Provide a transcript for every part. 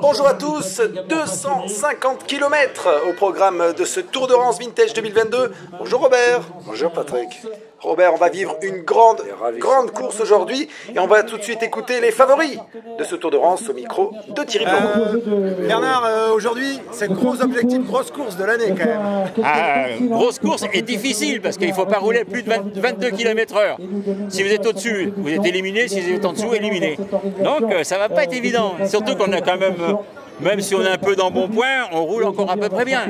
Bonjour à tous, 250 km au programme de ce Tour de France Vintage 2022. Bonjour Robert. Bonjour Patrick. Robert, on va vivre une grande course aujourd'hui et on va tout de suite écouter les favoris de ce Tour de France au micro de Thierry Blanc. Bernard, aujourd'hui, c'est le gros objectif, grosse course de l'année quand même. Grosse course et difficile parce qu'il ne faut pas rouler plus de 22 km/h. Si vous êtes au-dessus, vous êtes éliminé. Si vous êtes en dessous, éliminé. Donc ça ne va pas être évident. Surtout qu'on a quand même si on est un peu dans bon point, on roule encore à peu près bien.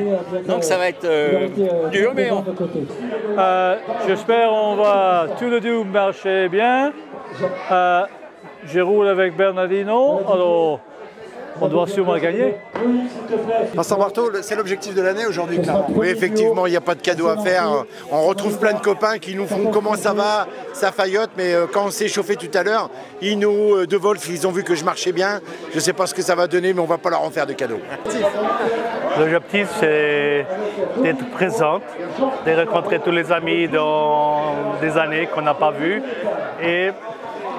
Donc ça va être dur, mais j'espère qu'on va tous les deux marcher bien. Je roule avec Bernardino, alors on doit sûrement gagner. Vincent Barthaud, c'est l'objectif de l'année aujourd'hui, clairement. Oui, effectivement, il n'y a pas de cadeau à faire. On retrouve plein de copains qui nous font comment ça va, ça faillote, mais quand on s'est chauffé tout à l'heure, de Wolf, ils ont vu que je marchais bien. Je ne sais pas ce que ça va donner, mais on ne va pas leur en faire de cadeau. L'objectif, c'est d'être présente, de rencontrer tous les amis dans des années qu'on n'a pas vus. Et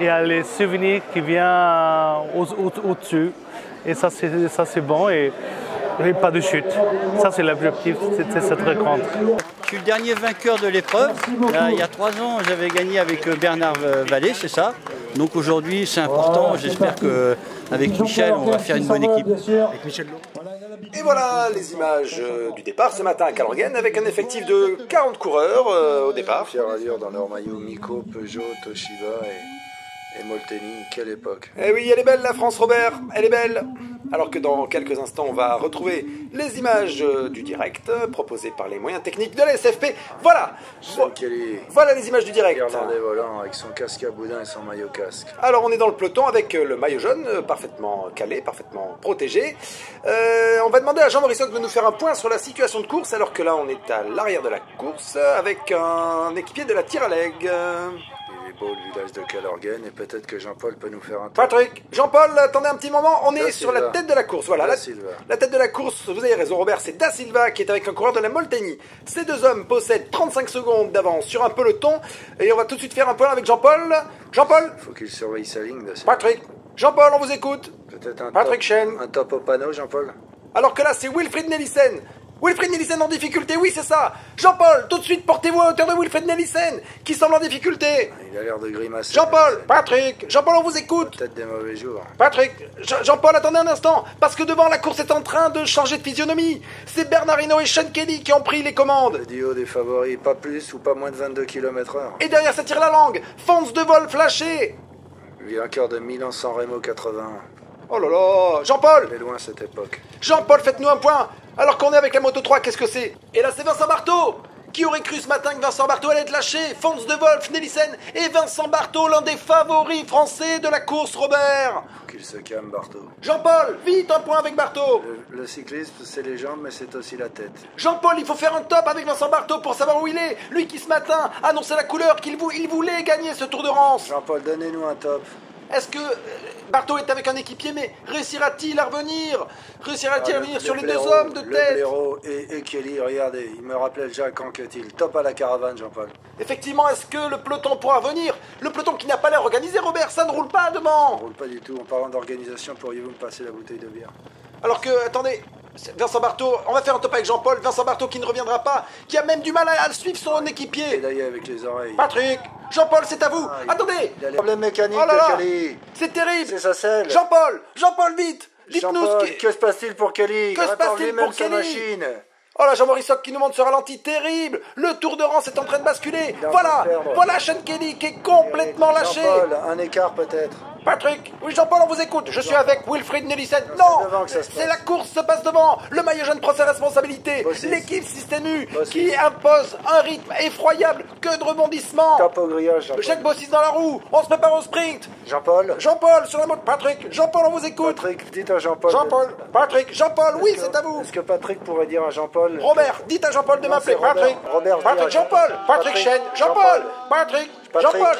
il y a les souvenirs qui viennent au-dessus. Et ça, c'est bon et pas de chute. Ça, c'est l'objectif de cette rencontre. Je suis le dernier vainqueur de l'épreuve. Il y a 3 ans, j'avais gagné avec Bernard Vallée, c'est ça. Donc aujourd'hui, c'est important. J'espère qu'avec Michel, on va faire une bonne équipe. Avec Michel Lowe. Et voilà les images du départ ce matin à Calorgen avec un effectif de 40 coureurs au départ. Fière allure dans leur maillot, Miko, Peugeot, Toshiba et Molteni, quelle époque. Eh oui, elle est belle la France, Robert, elle est belle. Alors que dans quelques instants, on va retrouver les images du direct proposées par les moyens techniques de la SFP. Voilà. Voilà les images du direct. Irlandais volant avec son casque à boudin et son maillot casque. Alors on est dans le peloton avec le maillot jaune parfaitement calé, parfaitement protégé. On va demander à Jean Morissoc de nous faire un point sur la situation de course alors que là on est à l'arrière de la course avec un équipier de la tire à l'aigle. Il est beau le village de Calorgen et peut-être que Jean-Paul peut nous faire un tour. Patrick, Jean-Paul, attendez un petit moment, on est sur la tête de la course. Voilà, la tête de la course, vous avez raison Robert, c'est Da Silva qui est avec un coureur de la Molteni. Ces deux hommes possèdent 35 secondes d'avance sur un peloton et on va tout de suite faire un point avec Jean-Paul. Jean-Paul. Il faut qu'il surveille sa ligne. Da Silva. Patrick, Jean-Paul, on vous écoute. Peut-être un top au panneau, Jean-Paul. Alors que là, c'est Wilfried Nelissen. Wilfried Nelissen en difficulté, oui c'est ça. Jean-Paul, tout de suite portez-vous à hauteur de Wilfried Nelissen, qui semble en difficulté. Il a l'air de grimacer. Jean-Paul, Patrick, Jean-Paul on vous écoute. Peut-être des mauvais jours. Patrick, Jean-Paul attendez un instant, parce que devant la course est en train de changer de physionomie. C'est Bernardino et Sean Kelly qui ont pris les commandes. Le duo des favoris, pas plus ou pas moins de 22 km/h. Et derrière ça tire la langue, Fons de Wolf lâché. Vainqueur de Milan-San Remo 81. Oh là là, Jean-Paul. Elle est loin cette époque. Jean-Paul, faites-nous un point. Alors qu'on est avec la Moto 3, qu'est-ce que c'est? Et là, c'est Vincent Barthaud. Qui aurait cru ce matin que Vincent Barthaud allait être lâché? Fons de Wolf, Nelissen et Vincent Barthaud, l'un des favoris français de la course, Robert. Faut qu'il se calme, Barthaud. Jean-Paul, vite un point avec Barthaud. Le cyclisme, c'est les jambes, mais c'est aussi la tête. Jean-Paul, il faut faire un top avec Vincent Barthaud pour savoir où il est. Lui qui ce matin annonçait la couleur qu'il voulait gagner ce Tour de France. Jean-Paul, donnez-nous un top. Est-ce que Barthaud est avec un équipier, mais réussira-t-il à revenir? Réussira-t-il à venir sur les deux hommes de tête? Le blaireau et Kelly, regardez, il me rappelait Jacques Anquetil. Top à la caravane, Jean-Paul. Effectivement, est-ce que le peloton pourra venir? Le peloton qui n'a pas l'air organisé, Robert, ça ne roule pas devant. Ça ne roule pas du tout. En parlant d'organisation, pourriez-vous me passer la bouteille de bière? Alors que, attendez, Vincent Barthaud, on va faire un top avec Jean-Paul. Vincent Barthaud qui ne reviendra pas, qui a même du mal à suivre son équipier. Et d'ailleurs avec les oreilles. Patrick, Jean-Paul, c'est à vous. Attendez. Il a des problèmes mécaniques, oh là là, Kelly. c'est terrible. C'est sa selle. Jean-Paul, vite. Dites-nous que se passe-t-il pour Kelly? Que se passe-t-il pour Kelly? Machine. Oh là, Jean Morissoc qui nous montre ce ralenti terrible. Le Tour de France est en train de basculer. Voilà Sean Kelly qui est complètement lâché. Jean-Paul, un écart peut-être. Patrick, oui Jean-Paul, on vous écoute. Je suis avec Wilfried Nelissen. Non, c'est la course se passe devant. Le maillot jaune prend ses responsabilités. L'équipe Système U qui impose un rythme effroyable. Que de rebondissements. Top au grillage, Jacques Bossis dans la roue. On se prépare au sprint. Jean-Paul sur la moto. Patrick, Jean-Paul, on vous écoute. Patrick, dites à Jean-Paul. Patrick, Jean-Paul, oui, c'est à vous. Est-ce que Patrick pourrait dire à Jean-Paul? Robert, dites à Jean-Paul de m'appeler. Patrick, Jean-Paul. Patrick Chen, Jean-Paul. Patrick, Jean-Paul.